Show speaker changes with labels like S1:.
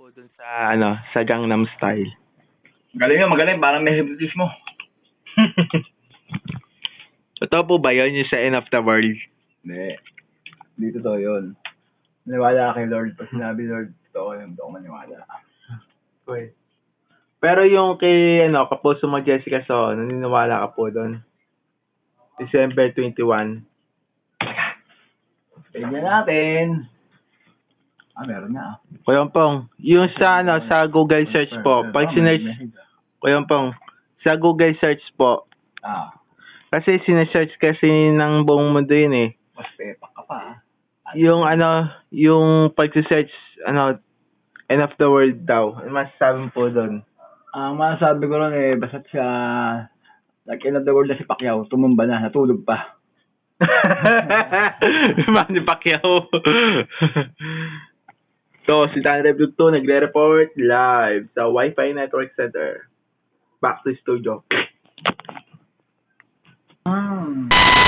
S1: po dun sa sa Gangnam Style.
S2: Galing nga, magaling. Parang may hypnotismo.
S1: Totoo po ba yun yung sa End of the World?
S2: Hindi. Dito to yun. Maniwala ka kay Lord. Pag sinabi Lord, totoo yun. Hindi ako maniwala.
S1: Okay. Pero yung kay kapuso mo Jessica So, naniniwala ka po doon. December 21.
S2: Tignan natin. Meron na.
S1: Kuya Pong, yung sa sa Google search po, pag sinearch, Kuya Pong, sa Google search po, kasi sinesearch kasi ng buong mundo yun eh.
S2: Mas pepak ka pa.
S1: Yung yung pag-search, End of the World daw. Ano masasabi mo po doon?
S2: Ang masasabi ko ron basta't siya, like end of the world na si Pacquiao, tumumba na, natulog pa.
S1: Manny Pacquiao. So, si Dan Rev 2 nagre-report live sa Wi-Fi Network Center. Back to studio.